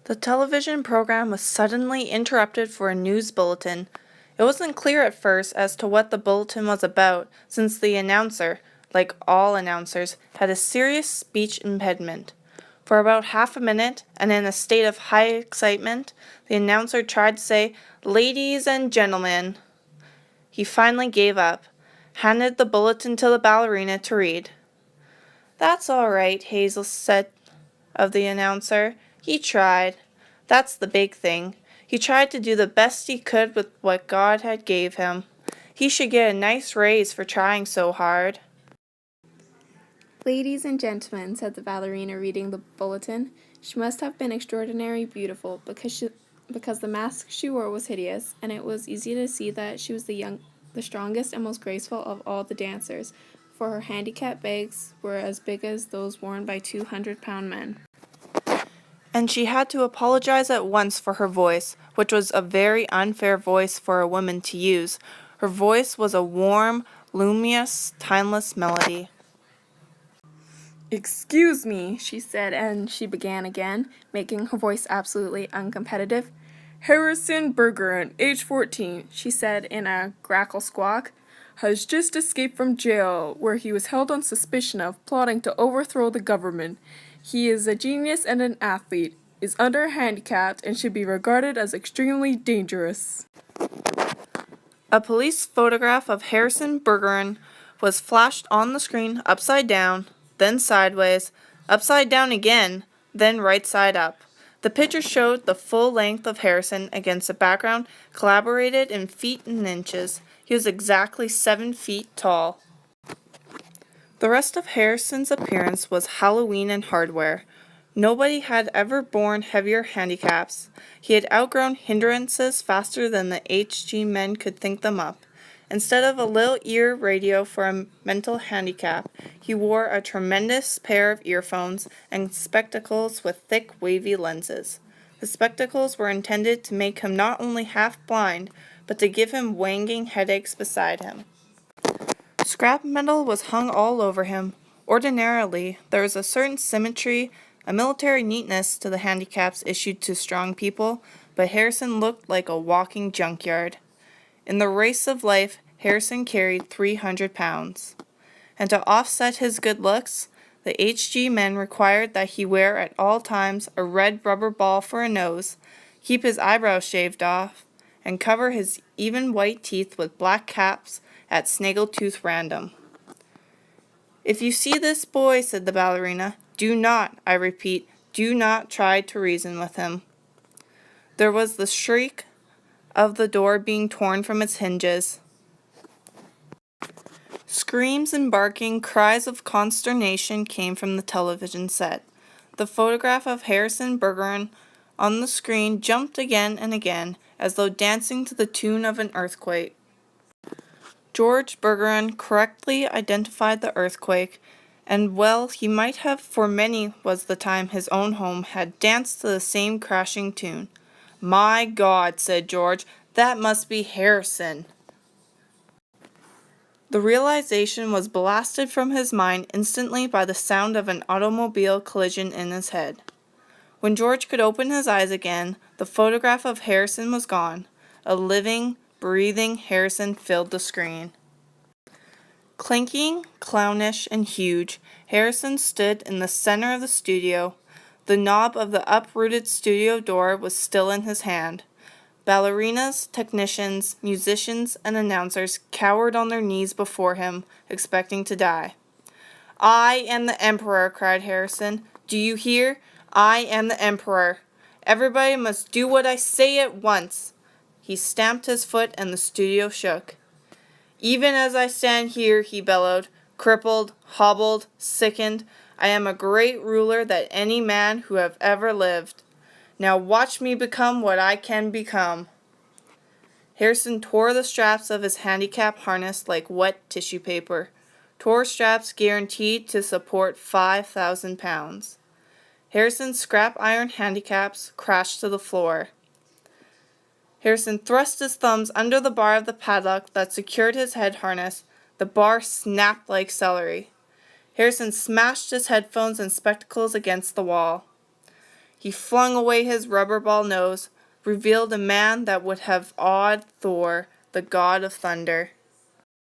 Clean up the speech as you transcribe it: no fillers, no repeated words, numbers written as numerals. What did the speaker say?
The television program was suddenly interrupted for a news bulletin. It wasn't clear at first as to what the bulletin was about, since the announcer, like all announcers, had a serious speech impediment. For about half a minute, and in a state of high excitement, the announcer tried to say, "Ladies and gentlemen." He finally gave up, handed the bulletin to the ballerina to read. "That's all right," Hazel said of the announcer. "He tried. That's the big thing. He tried to do the best he could with what God had gave him. He should get a nice raise for trying so hard." "Ladies and gentlemen," said the ballerina, reading the bulletin. She must have been extraordinarily beautiful, because the mask she wore was hideous, and it was easy to see that she was the strongest and most graceful of all the dancers, for her handicap bags were as big as those worn by 200-pound men. And she had to apologize at once for her voice, which was a very unfair voice for a woman to use. Her voice was a warm, luminous, timeless melody. "Excuse me," she said, and she began again, making her voice absolutely uncompetitive. "Harrison Bergeron, age 14, she said in a grackle squawk, has just escaped from jail, where he was held on suspicion of plotting to overthrow the government. He is a genius and an athlete, is handicapped, and should be regarded as extremely dangerous." A police photograph of Harrison Bergeron was flashed on the screen upside down, then sideways, upside down again, then right side up. The picture showed the full length of Harrison against a background collaborated in feet and inches. He was exactly 7 feet tall. The rest of Harrison's appearance was Halloween and hardware. Nobody had ever borne heavier handicaps. He had outgrown hindrances faster than the HG men could think them up. Instead of a little ear radio for a mental handicap, he wore a tremendous pair of earphones and spectacles with thick, wavy lenses. The spectacles were intended to make him not only half blind, but to give him wanging headaches beside him. Scrap metal was hung all over him. Ordinarily, there was a certain symmetry, a military neatness to the handicaps issued to strong people, but Harrison looked like a walking junkyard. In the race of life, Harrison carried 300 pounds. And to offset his good looks, the HG men required that he wear at all times a red rubber ball for a nose, keep his eyebrows shaved off, and cover his even white teeth with black caps at snaggletooth random. "If you see this boy," said the ballerina, "do not, I repeat, do not try to reason with him." There was the shriek of the door being torn from its hinges. Screams and barking, cries of consternation came from the television set. The photograph of Harrison Bergeron on the screen jumped again and again, as though dancing to the tune of an earthquake. George Bergeron correctly identified the earthquake, and well he might have, for many was the time his own home had danced to the same crashing tune. "My God," said George, "that must be Harrison." The realization was blasted from his mind instantly by the sound of an automobile collision in his head. When George could open his eyes again, the photograph of Harrison was gone. A living, breathing Harrison filled the screen. Clinking, clownish, and huge, Harrison stood in the center of the studio. The knob of the uprooted studio door was still in his hand. Ballerinas, technicians, musicians, and announcers cowered on their knees before him, expecting to die. "I am the Emperor," cried Harrison. "Do you hear? I am the Emperor. Everybody must do what I say at once." He stamped his foot and the studio shook. "Even as I stand here," he bellowed, "crippled, hobbled, sickened, I am a great ruler than any man who have ever lived. Now watch me become what I can become." Harrison tore the straps of his handicap harness like wet tissue paper, tore straps guaranteed to support 5,000 pounds. Harrison's scrap iron handicaps crashed to the floor. Harrison thrust his thumbs under the bar of the padlock that secured his head harness. The bar snapped like celery. Harrison smashed his headphones and spectacles against the wall. He flung away his rubber ball nose, revealed a man that would have awed Thor, the god of thunder.